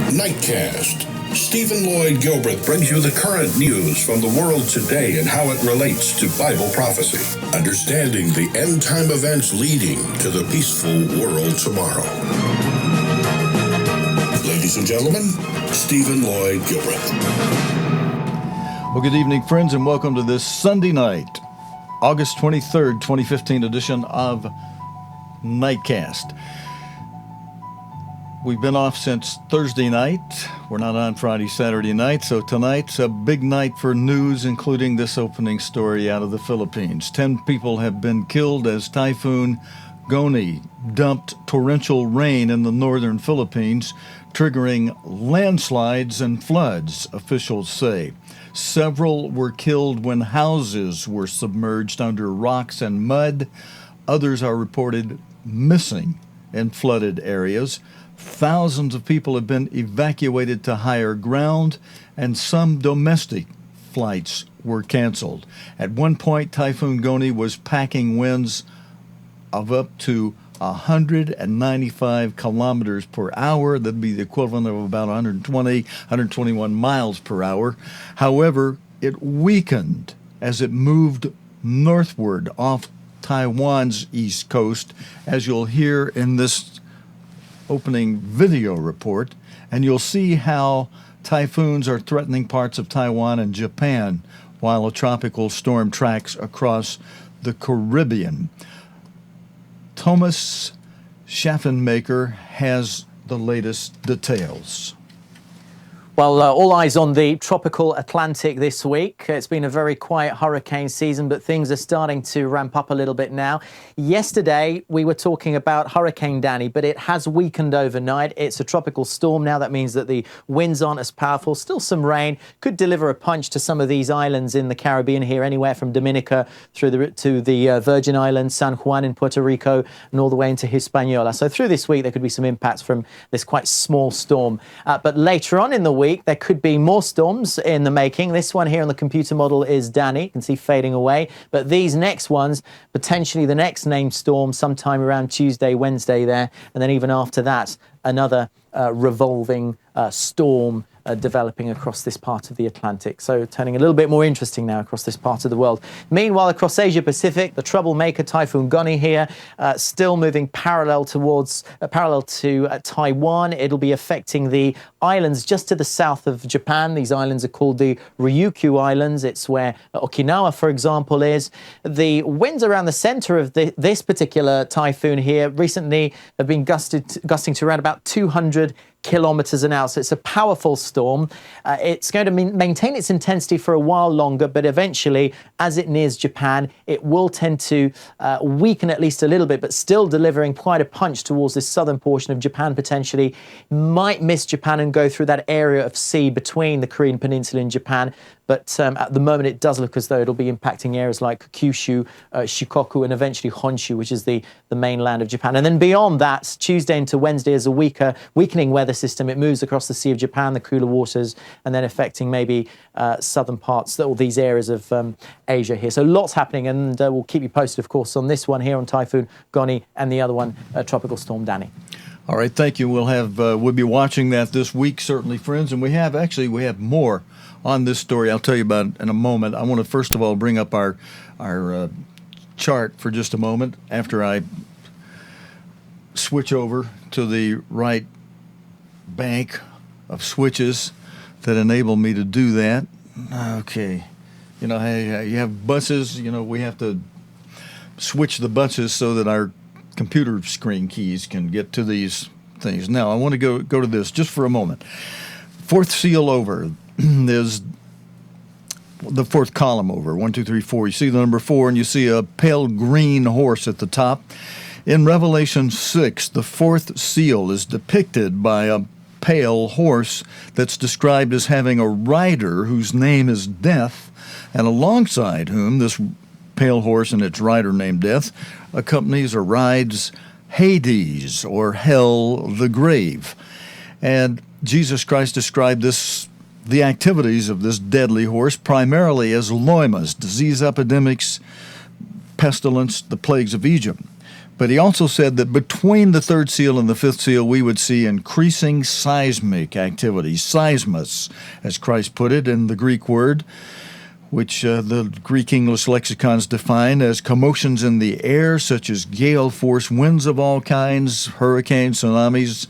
Nightcast. Stephen Lloyd Gilbreth brings you the current news from the world today and how it relates to Bible prophecy. Understanding the end-time events leading to the peaceful world tomorrow. Ladies and gentlemen, Stephen Lloyd Gilbreth. Well, good evening, friends, and welcome to this Sunday night, August 23rd, 2015 edition of Nightcast. We've been off since Thursday night. We're not on Friday, Saturday night, so tonight's a big night for news, including this opening story out of the Philippines. 10 people have been killed as Typhoon Goni dumped torrential rain in the northern Philippines, triggering landslides and floods, officials say. Several were killed when houses were submerged under rocks and mud. Others are reported missing in flooded areas. Thousands of people have been evacuated to higher ground, and some domestic flights were canceled. At one point, Typhoon Goni was packing winds of up to 195 kilometers per hour. That'd be the equivalent of about 121 miles per hour. However, it weakened as it moved northward off Taiwan's east coast, as you'll hear in this opening video report, and you'll see how typhoons are threatening parts of Taiwan and Japan while a tropical storm tracks across the Caribbean. Thomas Schaffenmaker has the latest details. Well, all eyes on the tropical Atlantic this week. It's been a very quiet hurricane season, but things are starting to ramp up a little bit now. Yesterday, we were talking about Hurricane Danny, but it has weakened overnight. It's a tropical storm now. That means that the winds aren't as powerful. Still some rain. Could deliver a punch to some of these islands in the Caribbean here, anywhere from Dominica through to the Virgin Islands, San Juan in Puerto Rico, and all the way into Hispaniola. So through this week, there could be some impacts from this quite small storm. But later on in the week, there could be more storms in the making. This one here on the computer model is Danny. You can see fading away. But these next ones, potentially the next named storm sometime around Tuesday, Wednesday there. And then even after that, another revolving storm developing across this part of the Atlantic. So turning a little bit more interesting now across this part of the world. Meanwhile, across Asia Pacific, the troublemaker Typhoon Goni here, still moving parallel to Taiwan. It'll be affecting the islands just to the south of Japan. These islands are called the Ryukyu Islands. It's where Okinawa, for example, is. The winds around the center of this particular typhoon here recently have been gusting to around about 200 kilometers an hour. So it's a powerful storm. It's going to maintain its intensity for a while longer, but eventually, as it nears Japan, it will tend to weaken at least a little bit, but still delivering quite a punch towards this southern portion of Japan potentially. Might miss Japan and go through that area of sea between the Korean Peninsula and Japan. But at the moment, it does look as though it'll be impacting areas like Kyushu, Shikoku, and eventually Honshu, which is the mainland of Japan. And then beyond that, Tuesday into Wednesday is a weakening weather system. It moves across the Sea of Japan, the cooler waters, and then affecting maybe southern parts, all these areas of Asia here. So lots happening, and we'll keep you posted, of course, on this one here on Typhoon Goni and the other one, Tropical Storm Danny. All right, thank you. We'll be watching that this week, certainly, friends, and we have more on this story I'll tell you about in a moment. I want to first of all bring up our chart for just a moment after I switch over to the right bank of switches that enable me to do that. Okay. You know, hey, you have buses, we have to switch the buses so that our computer screen keys can get to these things. Now, I want to go to this just for a moment. Fourth seal over. There's the fourth column over, 1, 2, 3, 4. You see the number 4, and you see a pale green horse at the top. In Revelation 6, the fourth seal is depicted by a pale horse that's described as having a rider whose name is Death, and alongside whom this pale horse and its rider named Death accompanies or rides Hades, or hell, the grave. And Jesus Christ described the activities of this deadly horse primarily as loimas, disease epidemics, pestilence, the plagues of Egypt. But he also said that between the third seal and the fifth seal, we would see increasing seismic activity, seismos, as Christ put it in the Greek word, which the Greek English lexicons define as commotions in the air, such as gale force winds of all kinds, hurricanes, tsunamis,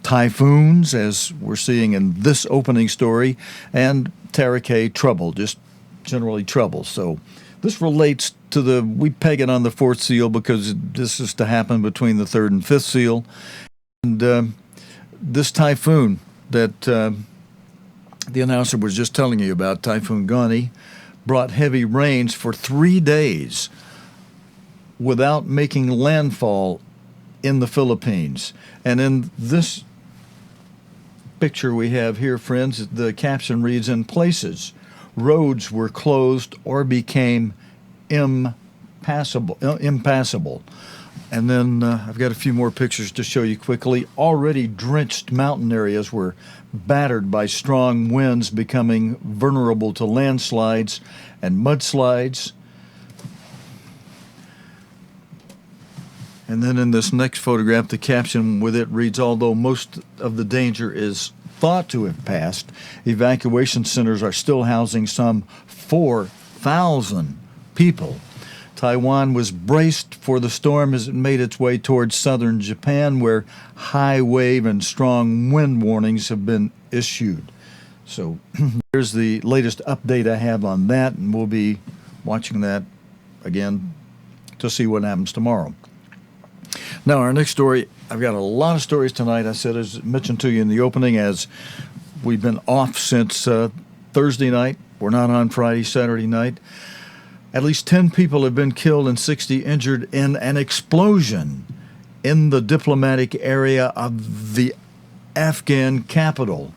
typhoons, as we're seeing in this opening story, and tereke, trouble, just generally trouble. So this relates to we peg it on the fourth seal because this is to happen between the third and fifth seal. And this typhoon that the announcer was just telling you about, Typhoon Goni, brought heavy rains for 3 days without making landfall in the Philippines. And in this picture we have here, friends, the caption reads, "In places, roads were closed or became impassable." And then I've got a few more pictures to show you quickly. Already drenched mountain areas were battered by strong winds, becoming vulnerable to landslides and mudslides. And then in this next photograph, the caption with it reads, "Although most of the danger is thought to have passed, evacuation centers are still housing some 4,000 people." Taiwan was braced for the storm as it made its way towards southern Japan, where high wave and strong wind warnings have been issued. So here's the latest update I have on that, and we'll be watching that again to see what happens tomorrow. Now, our next story, I've got a lot of stories tonight. I said, as mentioned to you in the opening, as we've been off since Thursday night. We're not on Friday, Saturday night. At least 10 people have been killed and 60 injured in an explosion in the diplomatic area of the Afghan capital,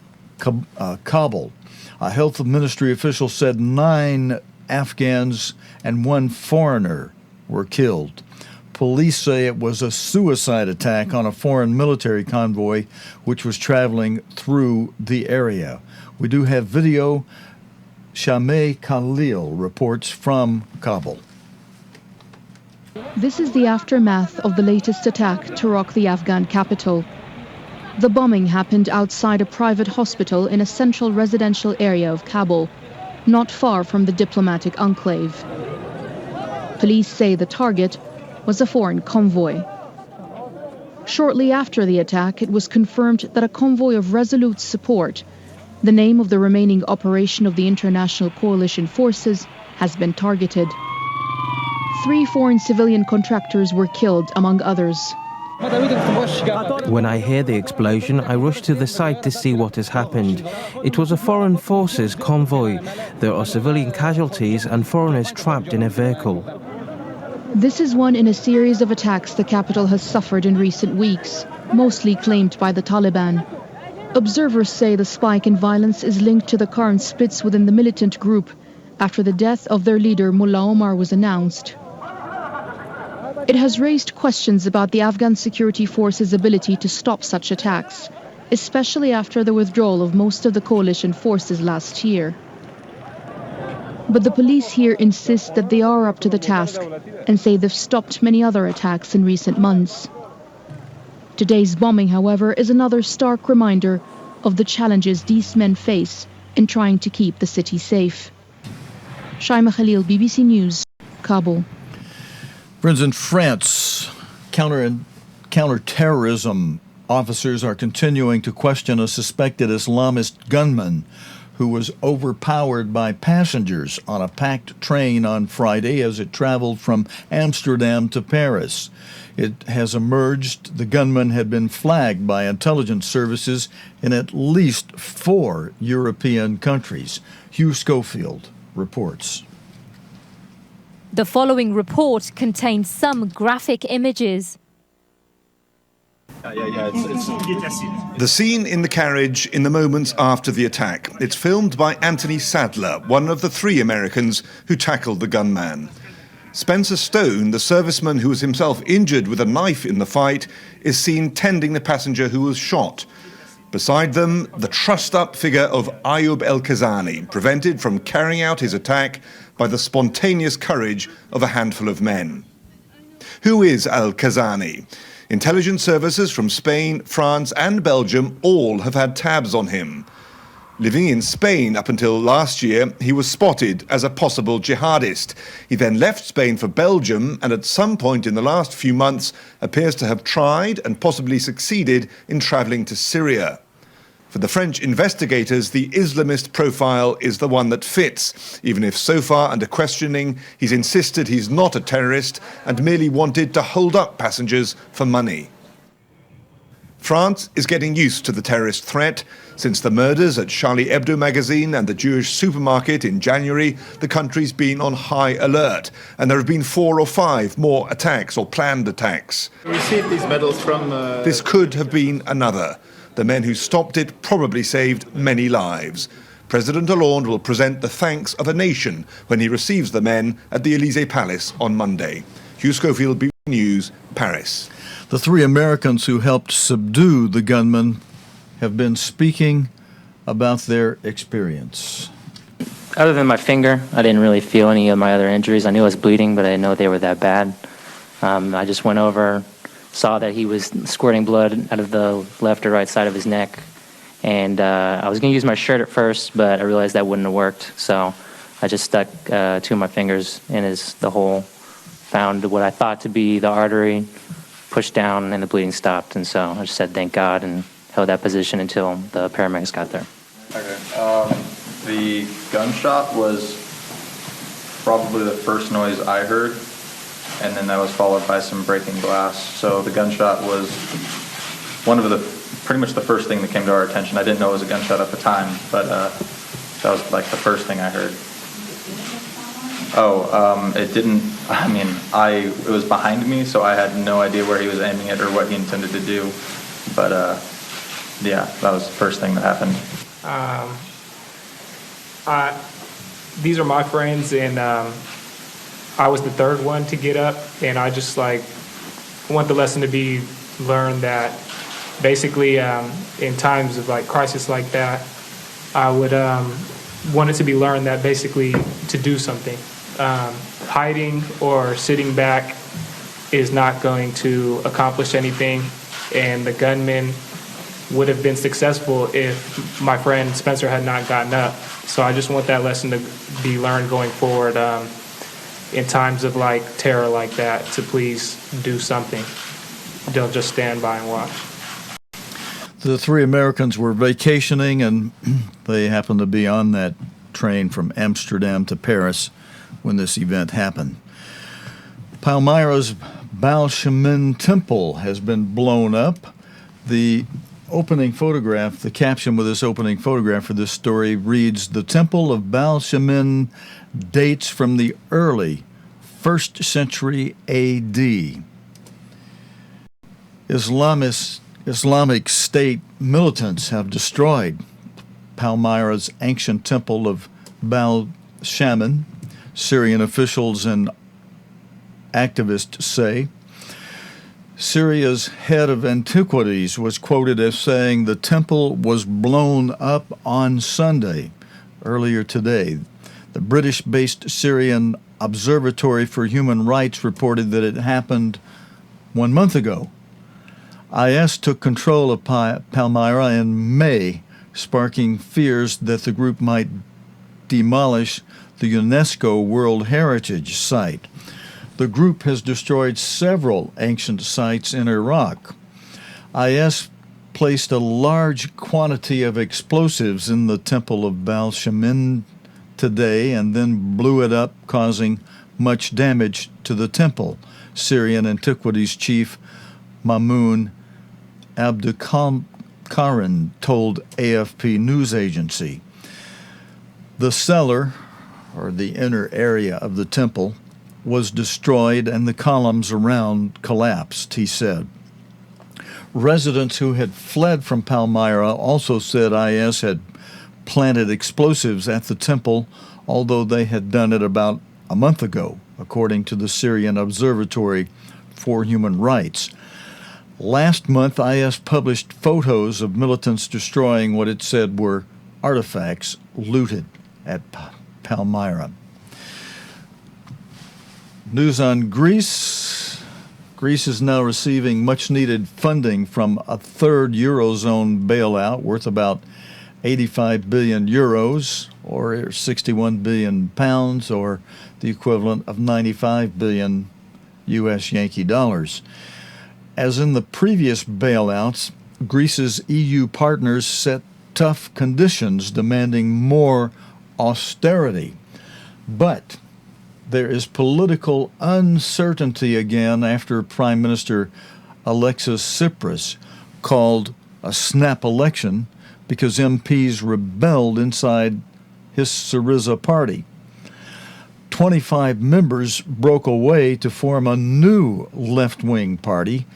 Kabul. A health ministry official said 9 Afghans and 1 foreigner were killed. Police say it was a suicide attack on a foreign military convoy which was traveling through the area. We do have video. Shameh Khalil reports from Kabul. This is the aftermath of the latest attack to rock the Afghan capital. The bombing happened outside a private hospital in a central residential area of Kabul, not far from the diplomatic enclave. Police say the target was a foreign convoy. Shortly after the attack, it was confirmed that a convoy of Resolute Support, the name of the remaining operation of the international coalition forces, has been targeted. 3 foreign civilian contractors were killed, among others. When I hear the explosion, I rush to the site to see what has happened. It was a foreign forces convoy. There are civilian casualties and foreigners trapped in a vehicle. This is one in a series of attacks the capital has suffered in recent weeks, mostly claimed by the Taliban. Observers say the spike in violence is linked to the current splits within the militant group after the death of their leader Mullah Omar was announced. It has raised questions about the Afghan security forces' ability to stop such attacks, especially after the withdrawal of most of the coalition forces last year. But the police here insist that they are up to the task and say they've stopped many other attacks in recent months. Today's bombing, however, is another stark reminder of the challenges these men face in trying to keep the city safe. Shaima Khalil, BBC News, Kabul. Friends, in France, counter-terrorism officers are continuing to question a suspected Islamist gunman who was overpowered by passengers on a packed train on Friday as it traveled from Amsterdam to Paris. It has emerged the gunman had been flagged by intelligence services in at least 4 European countries. Hugh Schofield reports. The following report contains some graphic images. The scene in the carriage in the moments after the attack. It's filmed by Anthony Sadler, one of the 3 Americans who tackled the gunman. Spencer Stone, the serviceman who was himself injured with a knife in the fight, is seen tending the passenger who was shot. Beside them, the trussed-up figure of Ayub El-Kazani, prevented from carrying out his attack by the spontaneous courage of a handful of men. Who is al-Kazani? Intelligence services from Spain, France and Belgium all have had tabs on him. Living in Spain up until last year, he was spotted as a possible jihadist. He then left Spain for Belgium and at some point in the last few months appears to have tried and possibly succeeded in travelling to Syria. For the French investigators, the Islamist profile is the one that fits, even if so far under questioning he's insisted he's not a terrorist and merely wanted to hold up passengers for money. France is getting used to the terrorist threat. Since the murders at Charlie Hebdo magazine and the Jewish supermarket in January, the country's been on high alert, and there have been 4 or 5 more attacks or planned attacks. We received these medals from... This could have been another. The men who stopped it probably saved many lives. President Hollande will present the thanks of a nation when he receives the men at the Élysée Palace on Monday. Hugh Schofield, BBC News, Paris. The 3 Americans who helped subdue the gunman have been speaking about their experience. Other than my finger, I didn't really feel any of my other injuries. I knew I was bleeding, but I didn't know they were that bad. I just went over, saw that he was squirting blood out of the left or right side of his neck. And I was going to use my shirt at first, but I realized that wouldn't have worked. So I just stuck 2 of my fingers in the hole, found what I thought to be the artery, pushed down, and the bleeding stopped. And so I just said thank God and held that position until the paramedics got there. Okay. The gunshot was probably the first noise I heard, and then that was followed by some breaking glass. So the gunshot was pretty much the first thing that came to our attention. I didn't know it was a gunshot at the time, but that was like the first thing I heard. It didn't, it was behind me, so I had no idea where he was aiming it or what he intended to do. But yeah, that was the first thing that happened. These are my friends, and I was the third one to get up, and I just want the lesson to be learned that basically in times of crisis like that, I would want it to be learned that basically to do something. Hiding or sitting back is not going to accomplish anything, and the gunman would have been successful if my friend Spencer had not gotten up. So I just want that lesson to be learned going forward in times of terror like that, to please do something. Don't just stand by and watch. The 3 Americans were vacationing, and they happened to be on that train from Amsterdam to Paris when this event happened. Palmyra's Baalshamin temple has been blown up. The opening photograph, the caption with this opening photograph for this story reads, "The Temple of Baalshamin dates from the early 1st century A.D. Islamic State militants have destroyed Palmyra's ancient temple of Baalshamin, Syrian officials and activists say. Syria's head of antiquities was quoted as saying the temple was blown up on Sunday, earlier today. The British-based Syrian Observatory for Human Rights reported that it happened 1 month ago. IS took control of Palmyra in May, sparking fears that the group might demolish the UNESCO World Heritage Site. The group has destroyed several ancient sites in Iraq. IS placed a large quantity of explosives in the Temple of Baalshamin today and then blew it up, causing much damage to the temple, Syrian Antiquities Chief Mamoun Abdulkarim told AFP news agency. The cellar, or the inner area of the temple, was destroyed and the columns around collapsed, he said. Residents who had fled from Palmyra also said IS had planted explosives at the temple, although they had done it about a month ago, according to the Syrian Observatory for Human Rights. Last month, IS published photos of militants destroying what it said were artifacts looted at Palmyra. News on Greece. Greece is now receiving much-needed funding from a third eurozone bailout worth about 85 billion euros, or 61 billion pounds, or the equivalent of 95 billion U.S. Yankee dollars. As in the previous bailouts, Greece's EU partners set tough conditions demanding more austerity. But there is political uncertainty again after Prime Minister Alexis Tsipras called a snap election because MPs rebelled inside his Syriza party. 25 members broke away to form a new left-wing party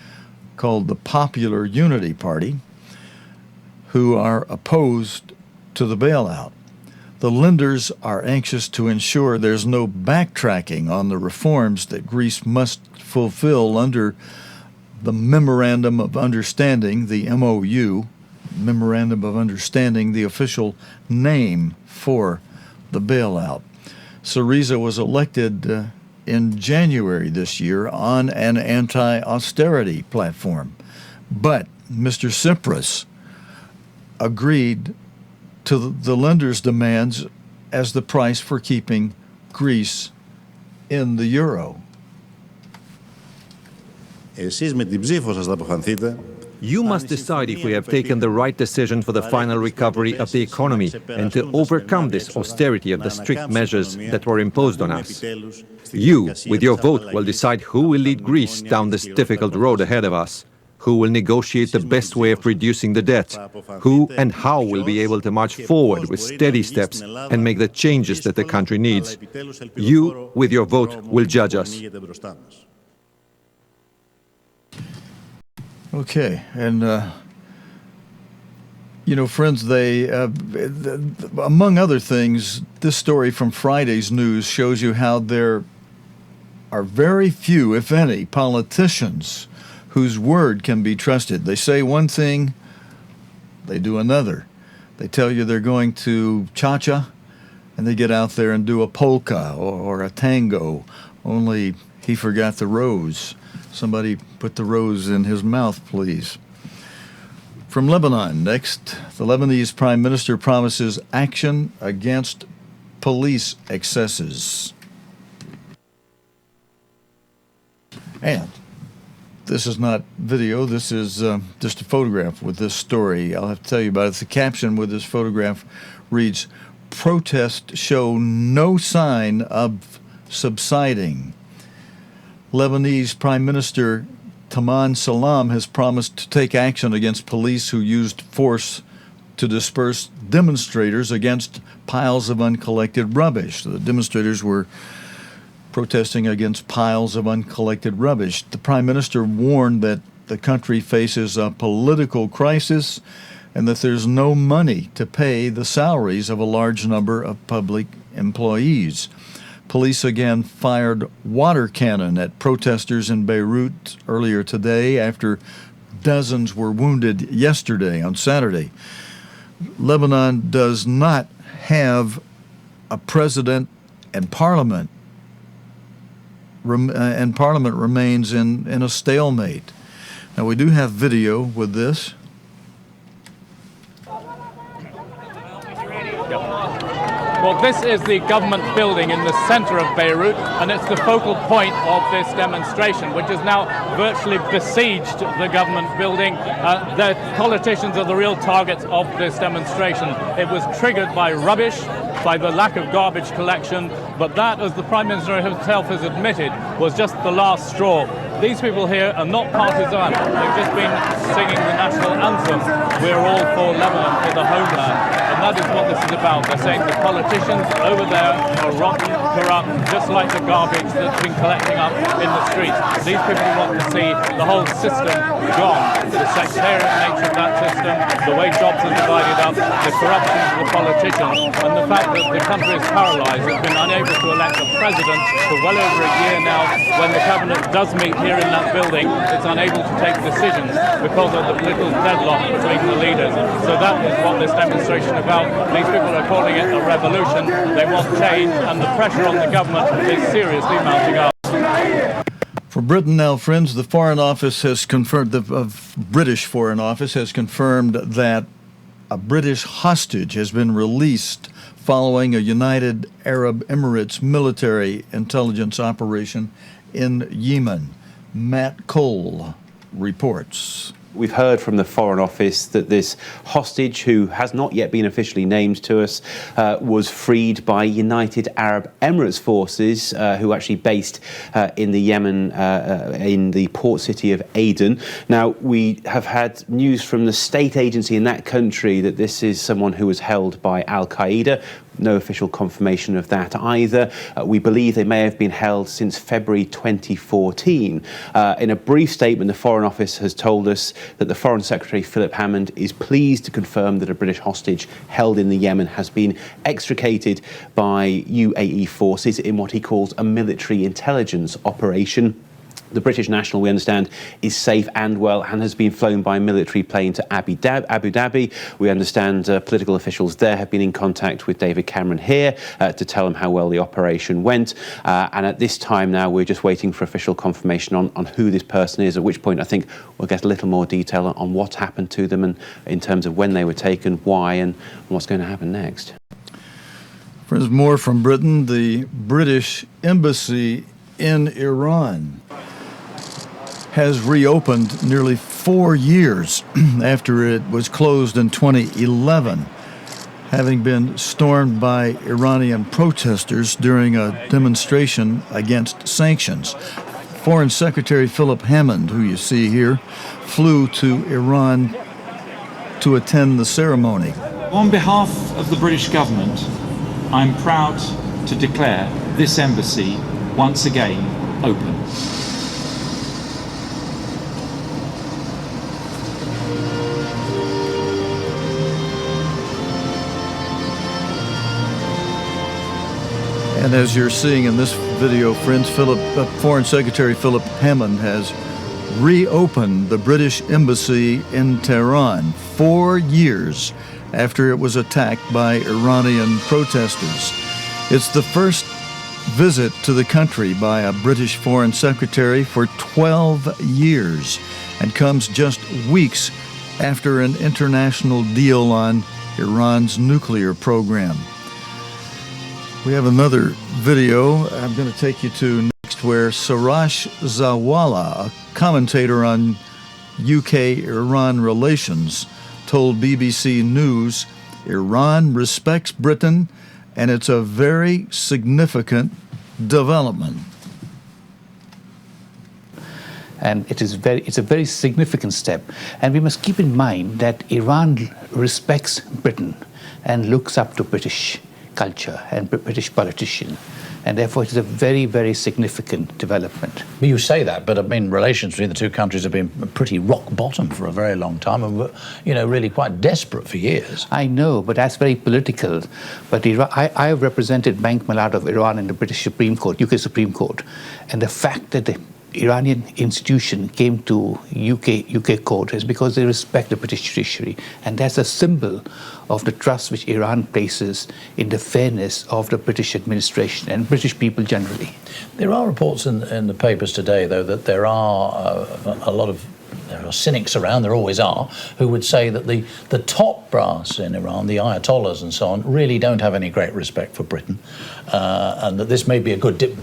called the Popular Unity Party, who are opposed to the bailout. The lenders are anxious to ensure there's no backtracking on the reforms that Greece must fulfill under the Memorandum of Understanding, the MOU, Memorandum of Understanding, the official name for the bailout. Syriza was elected in January this year on an anti-austerity platform. But Mr. Tsipras agreed to the lenders' demands as the price for keeping Greece in the euro. You must decide if we have taken the right decision for the final recovery of the economy and to overcome this austerity of the strict measures that were imposed on us. You, with your vote, will decide who will lead Greece down this difficult road ahead of us, who will negotiate the best way of reducing the debt, who and how will be able to march forward with steady steps and make the changes that the country needs. You, with your vote, will judge us. Okay, and friends, among other things, this story from Friday's news shows you how there are very few, if any, politicians whose word can be trusted. They say one thing, they do another. They tell you they're going to cha-cha, and they get out there and do a polka or a tango, only he forgot the rose. Somebody put the rose in his mouth, please. From Lebanon, next, the Lebanese Prime Minister promises action against police excesses. And this is not video, this is just a photograph with this story. I'll have to tell you about it. The caption with this photograph reads, "Protests show no sign of subsiding." Lebanese Prime Minister Taman Salam has promised to take action against police who used force to disperse demonstrators against piles of uncollected rubbish. The demonstrators were protesting against piles of uncollected rubbish. The Prime Minister warned that the country faces a political crisis and that there's no money to pay the salaries of a large number of public employees. Police again fired water cannon at protesters in Beirut earlier today after dozens were wounded yesterday on Saturday. Lebanon does not have a president, and Parliament remains in a stalemate. Now, we do have video with this. Well, this is the government building in the center of Beirut, and it's the focal point of this demonstration, which has now virtually besieged the government building. The politicians are the real targets of this demonstration. It was triggered by rubbish, by the lack of garbage collection, but that, as the Prime Minister himself has admitted, was just the last straw. These people here are not partisan. They've just been singing the national anthem, "We're all for Lebanon, for the homeland." And that is what this is about. They're saying the politicians over there are rotten, corrupt, just like the garbage that's been collecting up in the streets. These people want to see the whole system gone. The sectarian nature of that system, the way jobs are divided up, the corruption of the politicians, and the fact that the country is paralysed. It's been unable to elect a president for well over a year now. When the cabinet does meet here in that building, it's unable to take decisions because of the political deadlock between the leaders. So that is what this demonstration is about. These people are calling it a revolution. They want change, and the pressure on the government is seriously mounting up. For Britain now, friends, the Foreign Office has confirmed, the British Foreign Office has confirmed that a British hostage has been released following a United Arab Emirates military intelligence operation in Yemen. Matt Cole reports. We've heard from the Foreign Office that this hostage, who has not yet been officially named to us, was freed by United Arab Emirates forces, who are actually based in the Yemen, in the port city of Aden. Now, we have had news from the state agency in that country that this is someone who was held by Al-Qaeda. No official confirmation of that either. We believe they may have been held since February 2014. In a brief statement, the Foreign Office has told us that the Foreign Secretary, Philip Hammond, is pleased to confirm that a British hostage held in the Yemen has been extricated by UAE forces in what he calls a military intelligence operation. The British national, we understand, is safe and well and has been flown by a military plane to Abu Dhabi. We understand political officials there have been in contact with David Cameron here to tell him how well the operation went. And at this time now, we're just waiting for official confirmation on who this person is, at which point I think we'll get a little more detail on what's happened to them and in terms of when they were taken, why, and what's going to happen next. Friends, more from Britain. The British Embassy in Iran has reopened nearly 4 years after it was closed in 2011, having been stormed by Iranian protesters during a demonstration against sanctions. Foreign Secretary Philip Hammond, who you see here, flew to Iran to attend the ceremony. On behalf of the British government, I'm proud to declare this embassy once again open. And as you're seeing in this video, friends, Foreign Secretary Philip Hammond has reopened the British Embassy in Tehran 4 years after it was attacked by Iranian protesters. It's the first visit to the country by a British Foreign Secretary for 12 years and comes just weeks after an international deal on Iran's nuclear program. We have another video I'm going to take you to next where Sarash Zawala, a commentator on UK-Iran relations, told BBC News Iran respects Britain and it's a very significant development. And it's a very significant step. And we must keep in mind that Iran respects Britain and looks up to British culture and British politicians. And therefore, it is a very, very significant development. Well, you say that, but I mean, relations between the two countries have been pretty rock bottom for a very long time, and were, really quite desperate for years. I know, but that's very political. But I have represented Bank Malad of Iran in the British Supreme Court, UK Supreme Court, and the fact that the Iranian institution came to UK court is because they respect the British judiciary, and that's a symbol of the trust which Iran places in the fairness of the British administration and British people generally. There are reports in the papers today, though, that there are there are cynics around, there always are, who would say that the top brass in Iran, the Ayatollahs and so on, really don't have any great respect for Britain, and that this may be a good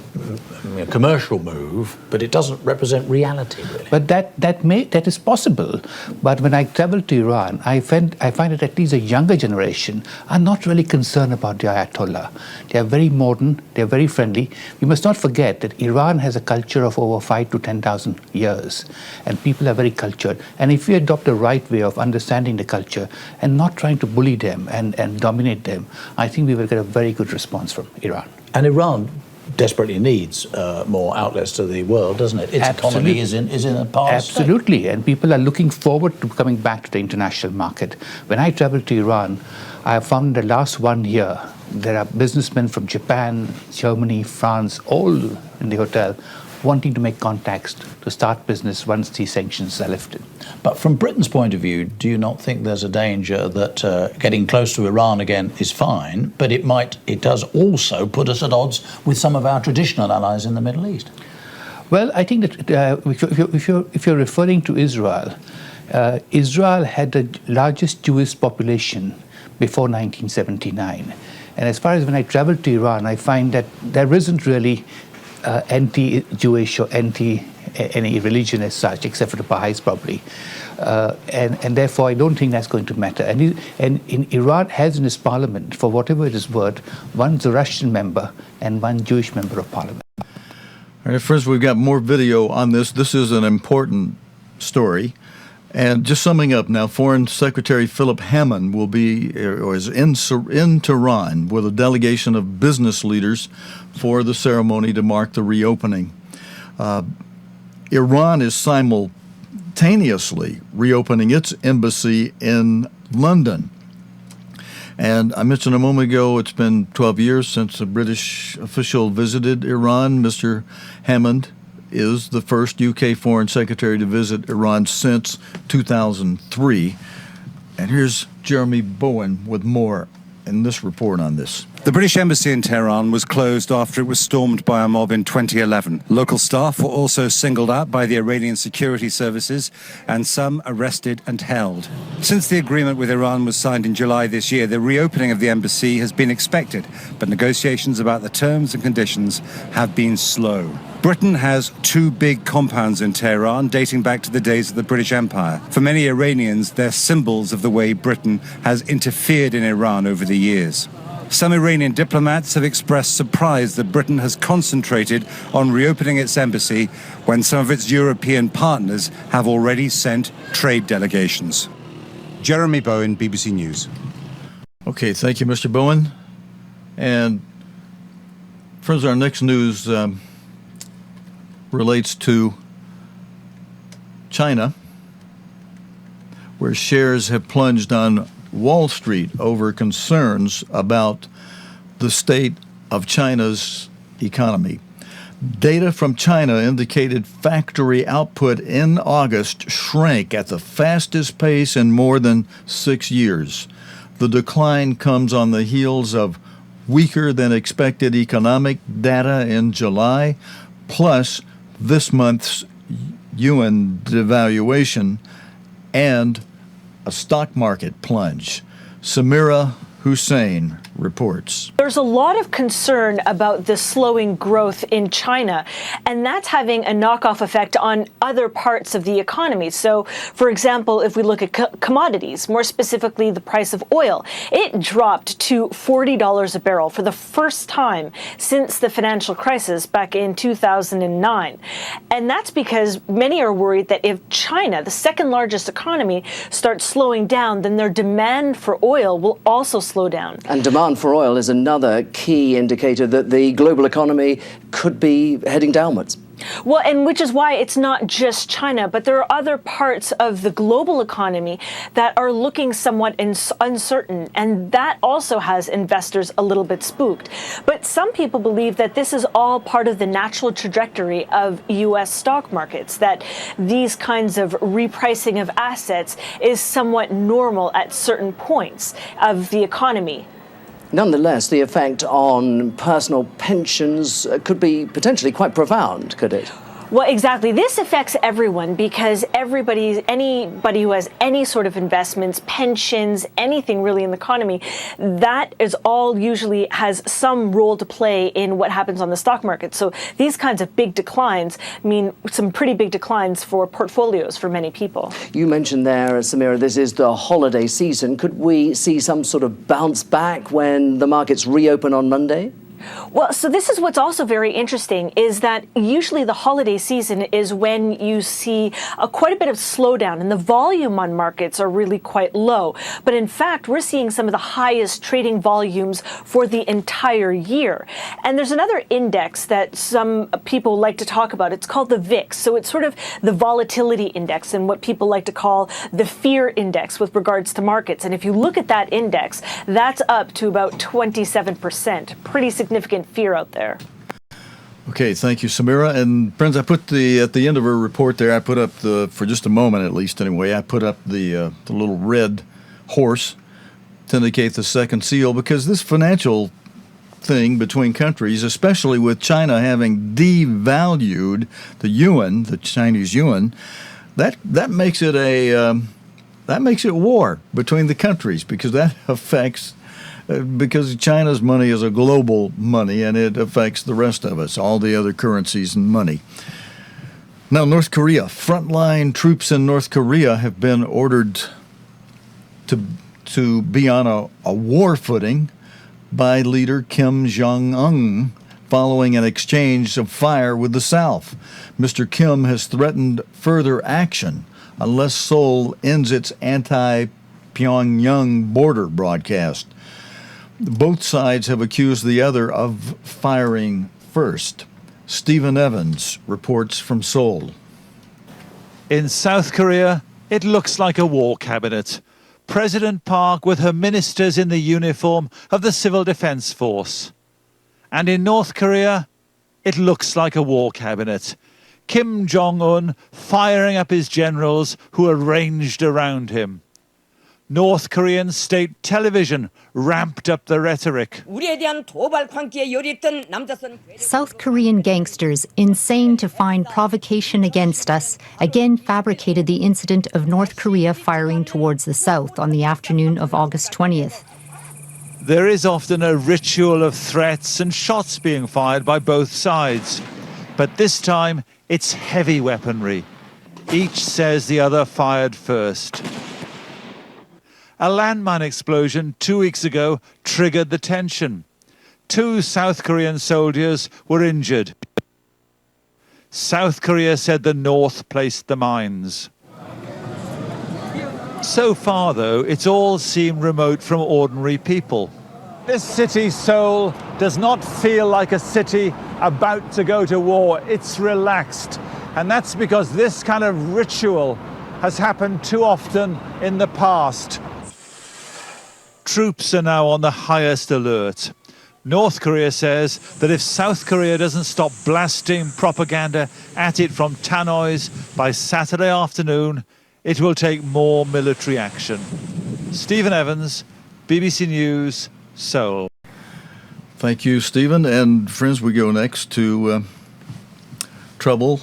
commercial move, but it doesn't represent reality, really. But that is possible. But when I travel to Iran, I find that at least a younger generation are not really concerned about the Ayatollah. They are very modern, they are very friendly. We must not forget that Iran has a culture of over 5,000 to 10,000 years, and people are very cultured. And if we adopt the right way of understanding the culture and not trying to bully them and dominate them, I think we will get a very good response from Iran. And Iran desperately needs more outlets to the world, doesn't it? Its economy is in a past state. Absolutely, and people are looking forward to coming back to the international market. When I travel to Iran, I have found the last 1 year, there are businessmen from Japan, Germany, France, all in the hotel, wanting to make contacts to start business once these sanctions are lifted. But from Britain's point of view, do you not think there's a danger that getting close to Iran again is fine, but it does also put us at odds with some of our traditional allies in the Middle East? Well, I think that if you're referring to Israel, Israel had the largest Jewish population before 1979. And as far as when I travel to Iran, I find that there isn't really anti-Jewish or any religion as such, except for the Baha'is probably. And therefore, I don't think that's going to matter. And in Iran has in its parliament, for whatever it is worth, one Zoroastrian member and one Jewish member of parliament. All right, friends, we've got more video on this. This is an important story. And just summing up now, Foreign Secretary Philip Hammond will be or is in Tehran with a delegation of business leaders for the ceremony to mark the reopening. Iran is simultaneously reopening its embassy in London. And I mentioned a moment ago, it's been 12 years since a British official visited Iran. Mr. Hammond is the first UK foreign secretary to visit Iran since 2003. And here's Jeremy Bowen with more in this report on this. The British embassy in Tehran was closed after it was stormed by a mob in 2011. Local staff were also singled out by the Iranian security services and some arrested and held. Since the agreement with Iran was signed in July this year, the reopening of the embassy has been expected, but negotiations about the terms and conditions have been slow. Britain has two big compounds in Tehran dating back to the days of the British Empire. For many Iranians, they're symbols of the way Britain has interfered in Iran over the years. Some Iranian diplomats have expressed surprise that Britain has concentrated on reopening its embassy when some of its European partners have already sent trade delegations. Jeremy Bowen, BBC News. Okay, thank you, Mr. Bowen. And friends, our next news relates to China, where shares have plunged on Wall Street over concerns about the state of China's economy. Data from China indicated factory output in August shrank at the fastest pace in more than 6 years. The decline comes on the heels of weaker than expected economic data in July, plus this month's yuan devaluation and a stock market plunge. Samira Hussein reports. There's a lot of concern about the slowing growth in China, and that's having a knockoff effect on other parts of the economy. So, for example, if we look at commodities, more specifically the price of oil, it dropped to $40 a barrel for the first time since the financial crisis back in 2009. And that's because many are worried that if China, the second largest economy, starts slowing down, then their demand for oil will also slow down. And demand for oil is another key indicator that the global economy could be heading downwards. Well, and which is why it's not just China, but there are other parts of the global economy that are looking somewhat uncertain, and that also has investors a little bit spooked. But some people believe that this is all part of the natural trajectory of U.S. stock markets, that these kinds of repricing of assets is somewhat normal at certain points of the economy. Nonetheless, the effect on personal pensions could be potentially quite profound, could it? Well, exactly. This affects everyone because anybody who has any sort of investments, pensions, anything really in the economy, that is all usually has some role to play in what happens on the stock market. So these kinds of big declines mean some pretty big declines for portfolios for many people. You mentioned there, Samira, this is the holiday season. Could we see some sort of bounce back when the markets reopen on Monday? Well, so this is what's also very interesting is that usually the holiday season is when you see quite a bit of slowdown and the volume on markets are really quite low. But in fact, we're seeing some of the highest trading volumes for the entire year. And there's another index that some people like to talk about. It's called the VIX. So it's sort of the volatility index and what people like to call the fear index with regards to markets. And if you look at that index, that's up to about 27%. Pretty significant fear out there. Okay, thank you, Samira. And friends, I put at the end of her report there, I put up for just a moment at least anyway, I put up the little red horse to indicate the second seal, because this financial thing between countries, especially with China having devalued the yuan, the Chinese yuan. That makes it war between the countries, because that affects. Because China's money is a global money, and it affects the rest of us, all the other currencies and money. Now, North Korea. Frontline troops in North Korea have been ordered to be on a war footing by leader Kim Jong-un following an exchange of fire with the South. Mr. Kim has threatened further action unless Seoul ends its anti-Pyongyang border broadcast. Both sides have accused the other of firing first. Stephen Evans reports from Seoul. In South Korea, it looks like a war cabinet. President Park with her ministers in the uniform of the Civil Defense Force. And in North Korea, it looks like a war cabinet. Kim Jong-un firing up his generals who are ranged around him. North Korean state television ramped up the rhetoric. South Korean gangsters, insane to find provocation against us, again fabricated the incident of North Korea firing towards the south on the afternoon of August 20th. There is often a ritual of threats and shots being fired by both sides. But this time, it's heavy weaponry. Each says the other fired first. A landmine explosion 2 weeks ago triggered the tension. 2 South Korean soldiers were injured. South Korea said the North placed the mines. So far, though, it's all seemed remote from ordinary people. This city, Seoul, does not feel like a city about to go to war. It's relaxed. And that's because this kind of ritual has happened too often in the past. Troops are now on the highest alert. North Korea says that if South Korea doesn't stop blasting propaganda at it from tannoys by Saturday afternoon, it will take more military action. Stephen Evans, BBC News, Seoul. Thank you, Stephen. And friends, we go next to trouble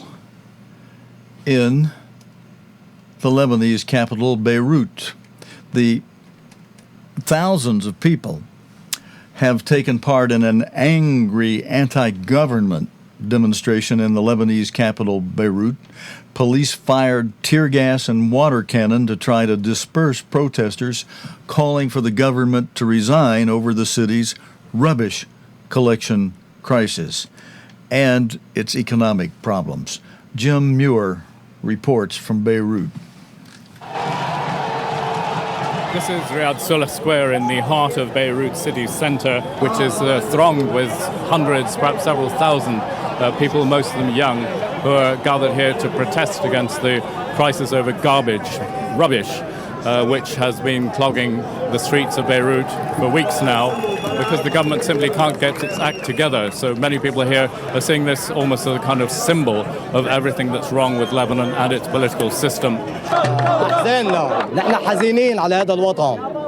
in the Lebanese capital, Beirut. The thousands of people have taken part in an angry anti-government demonstration in the Lebanese capital, Beirut. Police fired tear gas and water cannon to try to disperse protesters, calling for the government to resign over the city's rubbish collection crisis and its economic problems. Jim Muir reports from Beirut. This is Riyadh Sulah Square in the heart of Beirut city centre, which is thronged with hundreds, perhaps several thousand people, most of them young, who are gathered here to protest against the crisis over rubbish, which has been clogging the streets of Beirut for weeks now, because the government simply can't get its act together. So many people here are seeing this almost as a kind of symbol of everything that's wrong with Lebanon and its political system.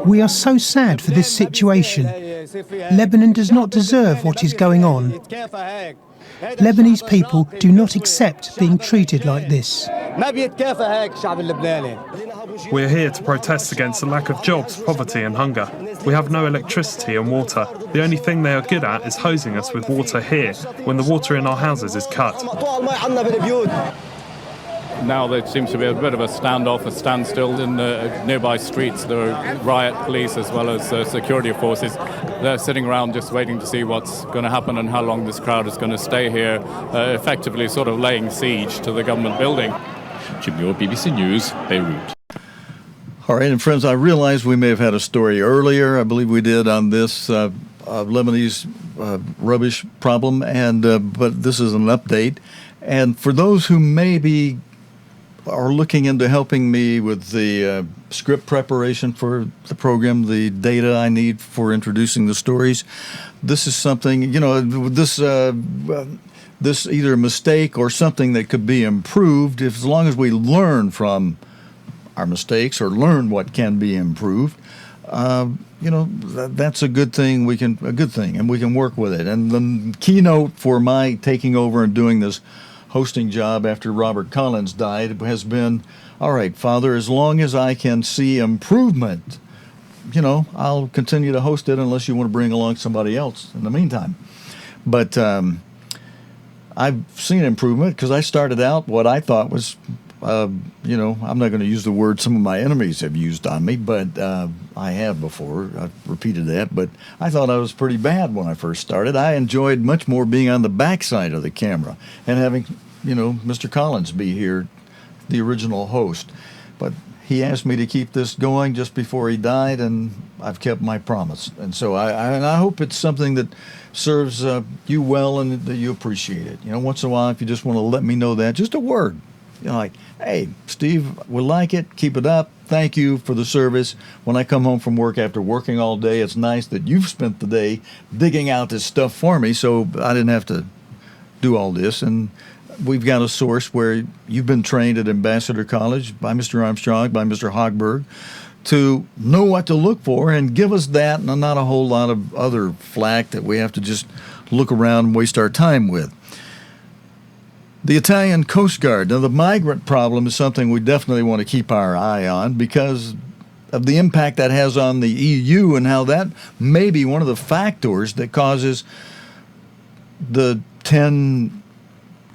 We are so sad for this situation. Lebanon does not deserve what is going on. Lebanese people do not accept being treated like this. We're here to protest against the lack of jobs, poverty and hunger. We have no electricity and water. The only thing they are good at is hosing us with water here, when the water in our houses is cut. Now there seems to be a bit of a standoff, a standstill in the nearby streets. There are riot police as well as security forces. They're sitting around just waiting to see what's going to happen and how long this crowd is going to stay here, effectively sort of laying siege to the government building. Jim Muir, BBC News, Beirut. All right, and friends, I realize we may have had a story earlier. I believe we did on this Lebanese rubbish problem, and but this is an update. And for those who maybe are looking into helping me with the script preparation for the program, the data I need for introducing the stories, this is something, this either a mistake or something that could be improved as long as we learn from our mistakes or learn what can be improved. that's a good thing. And we can work with it. And the keynote for my taking over and doing this hosting job after Robert Collins died has been, all right, Father, as long as I can see improvement, I'll continue to host it unless you want to bring along somebody else in the meantime. But I've seen improvement because I started out what I thought was, I'm not going to use the word some of my enemies have used on me, but I have before. I've repeated that. But I thought I was pretty bad when I first started. I enjoyed much more being on the backside of the camera and having, Mr. Collins be here, the original host. But he asked me to keep this going just before he died, and I've kept my promise. And so I hope it's something that serves you well and that you appreciate it. Once in a while, if you just want to let me know that, just a word. Like, hey, Steve, we like it. Keep it up. Thank you for the service. When I come home from work after working all day, it's nice that you've spent the day digging out this stuff for me so I didn't have to do all this. And we've got a source where you've been trained at Ambassador College by Mr. Armstrong, by Mr. Hogberg, to know what to look for and give us that and not a whole lot of other flack that we have to just look around and waste our time with. The Italian Coast Guard. Now, the migrant problem is something we definitely want to keep our eye on because of the impact that has on the EU and how that may be one of the factors that causes the 10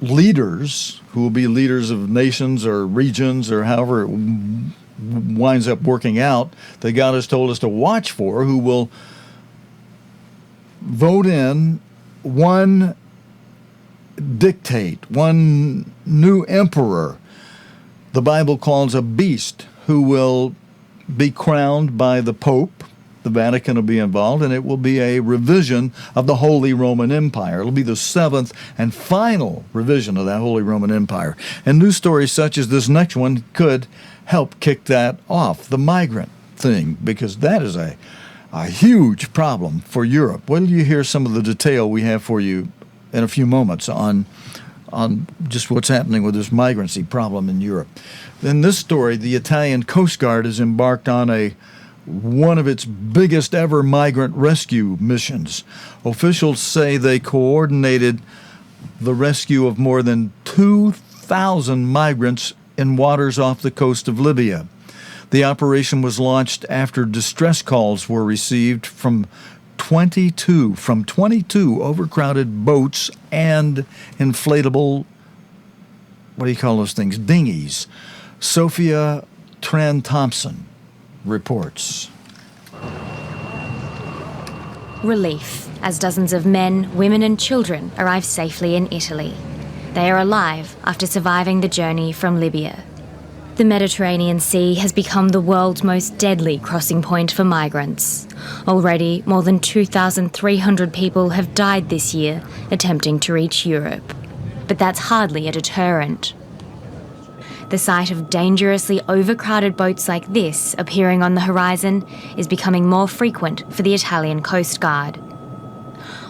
leaders who will be leaders of nations or regions or however it winds up working out that God has told us to watch for, who will vote in one dictate, one new emperor, the Bible calls a beast, who will be crowned by the Pope. The Vatican will be involved, and it will be a revision of the Holy Roman Empire. It'll be the 7th and final revision of that Holy Roman Empire. And news stories such as this next one could help kick that off, the migrant thing, because that is a huge problem for Europe. Wait till you hear some of the detail we have for you in a few moments on just what's happening with this migrancy problem in Europe. In this story, the Italian Coast Guard has embarked on one of its biggest ever migrant rescue missions. Officials say they coordinated the rescue of more than 2,000 migrants in waters off the coast of Libya. The operation was launched after distress calls were received from 22 overcrowded boats and inflatable, what do you call those things, dinghies. Sophia Tran-Thompson reports. Relief, as dozens of men, women and children arrive safely in Italy. They are alive after surviving the journey from Libya. The Mediterranean Sea has become the world's most deadly crossing point for migrants. Already, more than 2,300 people have died this year attempting to reach Europe. But that's hardly a deterrent. The sight of dangerously overcrowded boats like this appearing on the horizon is becoming more frequent for the Italian Coast Guard.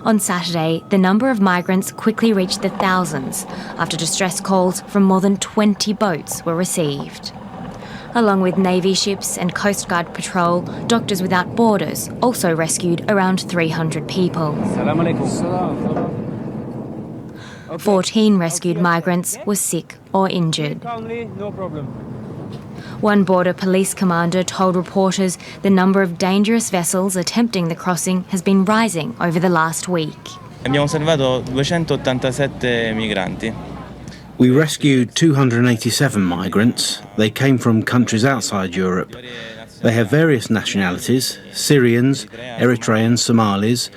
On Saturday, the number of migrants quickly reached the thousands after distress calls from more than 20 boats were received. Along with Navy ships and Coast Guard patrol, Doctors Without Borders also rescued around 300 people. 14 rescued migrants were sick or injured. One border police commander told reporters the number of dangerous vessels attempting the crossing has been rising over the last week. Abbiamo salvato 287 migranti. We rescued 287 migrants. They came from countries outside Europe. They have various nationalities: Syrians, Eritreans, Somalis.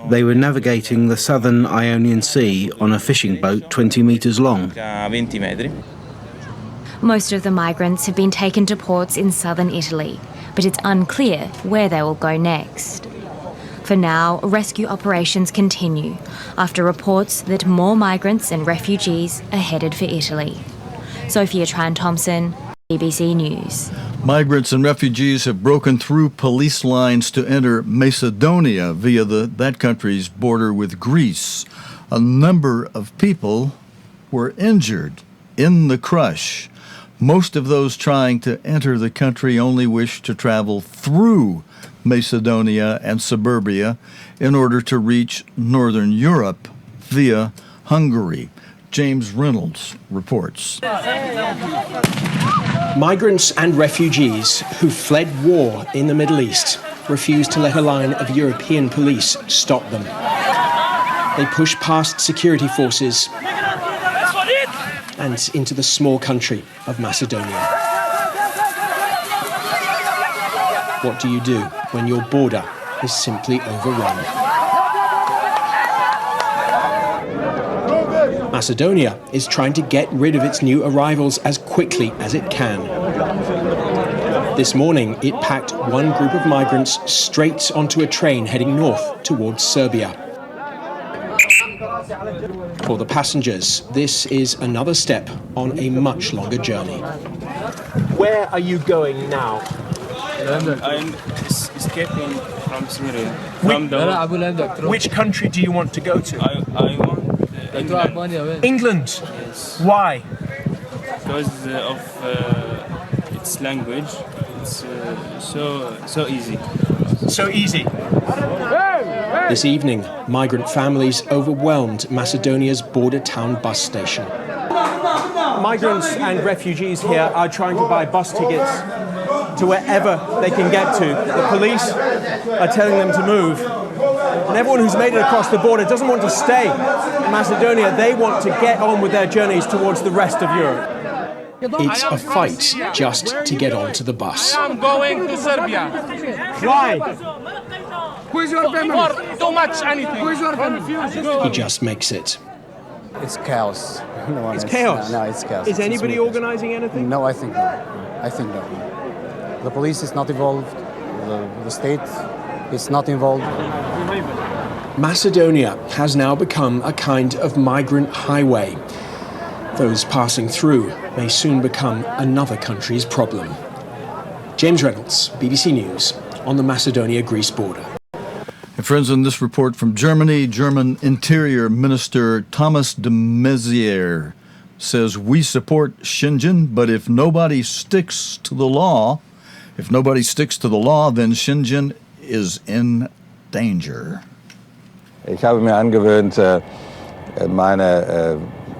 They were navigating the southern Ionian Sea on a fishing boat 20 metres long. 20 metri. Most of the migrants have been taken to ports in southern Italy, but it's unclear where they will go next. For now, rescue operations continue after reports that more migrants and refugees are headed for Italy. Sophia Tran-Thompson, BBC News. Migrants and refugees have broken through police lines to enter Macedonia via that country's border with Greece. A number of people were injured in the crush. Most of those trying to enter the country only wish to travel through Macedonia and Serbia in order to reach northern Europe via Hungary. James Reynolds reports. Migrants and refugees who fled war in the Middle East refuse to let a line of European police stop them. They push past security forces and into the small country of Macedonia. What do you do when your border is simply overrun? Macedonia is trying to get rid of its new arrivals as quickly as it can. This morning, it packed one group of migrants straight onto a train heading north towards Serbia. For the passengers, this is another step on a much longer journey. Where are you going now? I'm escaping from Syria. Which country do you want to go to? I want England. England? Yes. Why? Because of its language. It's so easy. So easy. This evening, migrant families overwhelmed Macedonia's border town bus station. Migrants and refugees here are trying to buy bus tickets to wherever they can get to. The police are telling them to move. And everyone who's made it across the border doesn't want to stay in Macedonia. They want to get on with their journeys towards the rest of Europe. It's a fight just to get onto the bus. I'm going to Serbia. Why? Who is your family? For too much anything. Who is your family? He just makes it. It's chaos. No, it's chaos? No, it's chaos. Is anybody organising anything? No, I think not. I think not. The police is not involved. The state is not involved. Macedonia has now become a kind of migrant highway. Those passing through may soon become another country's problem. James Reynolds, BBC News, on the Macedonia-Greece border. And friends, in this report from Germany, German Interior Minister Thomas de Maizière says, we support Schengen, but if nobody sticks to the law, then Schengen is in danger. Ich habe mir angewöhnt,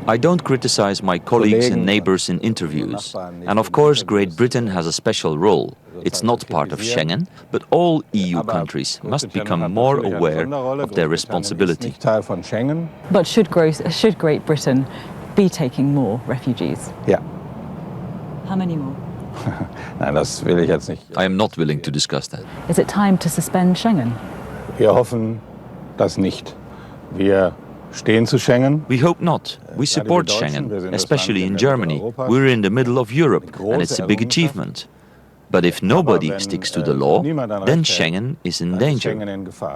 I don't criticize my colleagues and neighbors in interviews. And of course, Great Britain has a special role. It's not part of Schengen, but all EU countries must become more aware of their responsibility. But should Great Britain be taking more refugees? Yeah. How many more? Nein, das will ich jetzt nicht. I am not willing to discuss that. Is it time to suspend Schengen? Wir hoffen das nicht. Wir stehen zu Schengen. We hope not. We support Schengen, especially in Germany. We're in the middle of Europe, and it's a big achievement. But if nobody sticks to the law, then Schengen is in danger.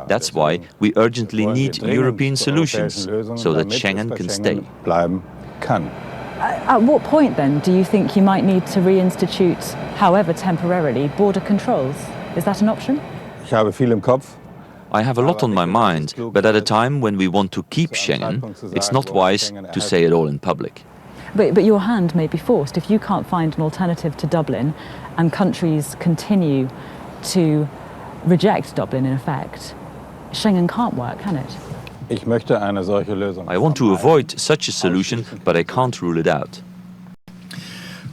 That's why we urgently need European solutions, so that Schengen can stay. At what point then do you think you might need to reinstitute, however temporarily, border controls? Is that an option? Ich habe viel im Kopf. I have a lot on my mind, but at a time when we want to keep Schengen, it's not wise to say it all in public. But your hand may be forced if you can't find an alternative to Dublin and countries continue to reject Dublin in effect. Schengen can't work, can it? I want to avoid such a solution, but I can't rule it out.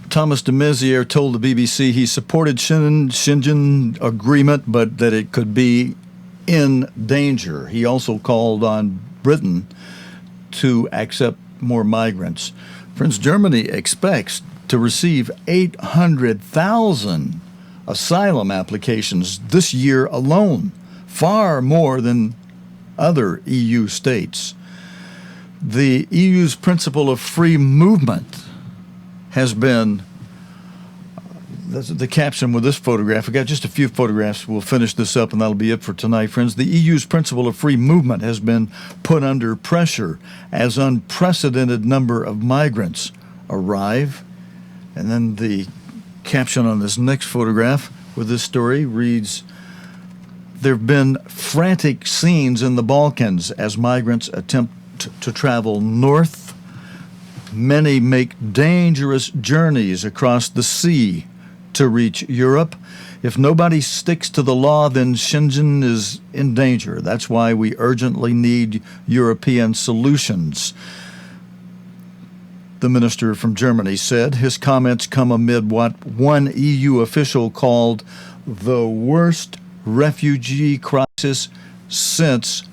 Thomas de Maizière told the BBC he supported Schengen agreement, but that it could be in danger. He also called on Britain to accept more migrants. Friends, Germany expects to receive 800,000 asylum applications this year alone, far more than other EU states. The EU's principle of free movement has been the caption with this photograph. We've got just a few photographs. We'll finish this up, and that'll be it for tonight, friends. The EU's principle of free movement has been put under pressure as unprecedented number of migrants arrive. And then the caption on this next photograph with this story reads, there have been frantic scenes in the Balkans as migrants attempt to travel north Many make dangerous journeys across the sea to reach Europe. If nobody sticks to the law, then Schengen is in danger. That's why we urgently need European solutions, the minister from Germany said. His comments come amid what one EU official called the worst refugee crisis since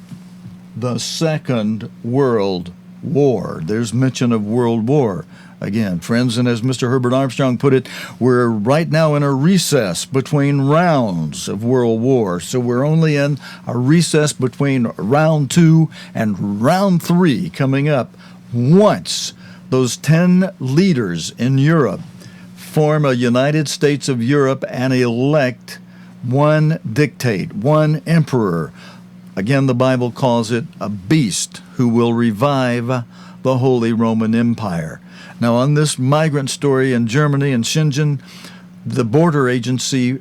the Second World War. There's mention of World War again, friends, and as Mr. Herbert Armstrong put it, we're right now in a recess between rounds of World War. So we're only in a recess between round 2 and round 3 coming up. Once those 10 leaders in Europe form a United States of Europe and elect one dictate, one emperor. Again, the Bible calls it a beast who will revive the Holy Roman Empire. Now, on this migrant story in Germany and Schengen, the border agency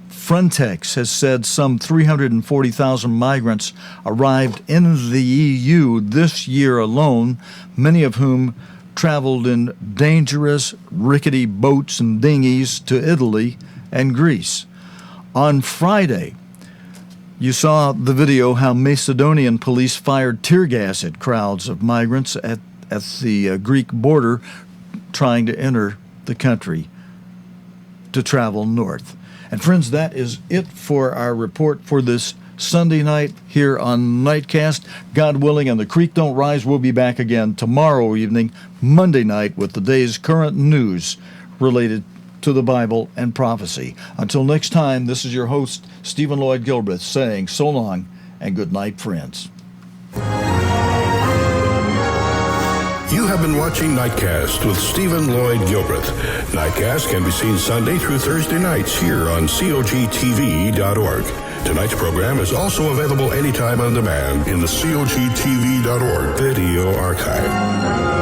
Frontex has said some 340,000 migrants arrived in the EU this year alone, many of whom traveled in dangerous, rickety boats and dinghies to Italy and Greece. On Friday, you saw the video how Macedonian police fired tear gas at crowds of migrants at the Greek border trying to enter the country to travel north. And friends, that is it for our report for this Sunday night here on Nightcast. God willing, and the creek don't rise, we'll be back again tomorrow evening, Monday night, with the day's current news related to the Bible and prophecy. Until next time, this is your host, Stephen Lloyd Gilbreth, saying so long and good night, friends. You have been watching Nightcast with Stephen Lloyd Gilbreth. Nightcast can be seen Sunday through Thursday nights here on cogtv.org. Tonight's program is also available anytime on demand in the cogtv.org video archive.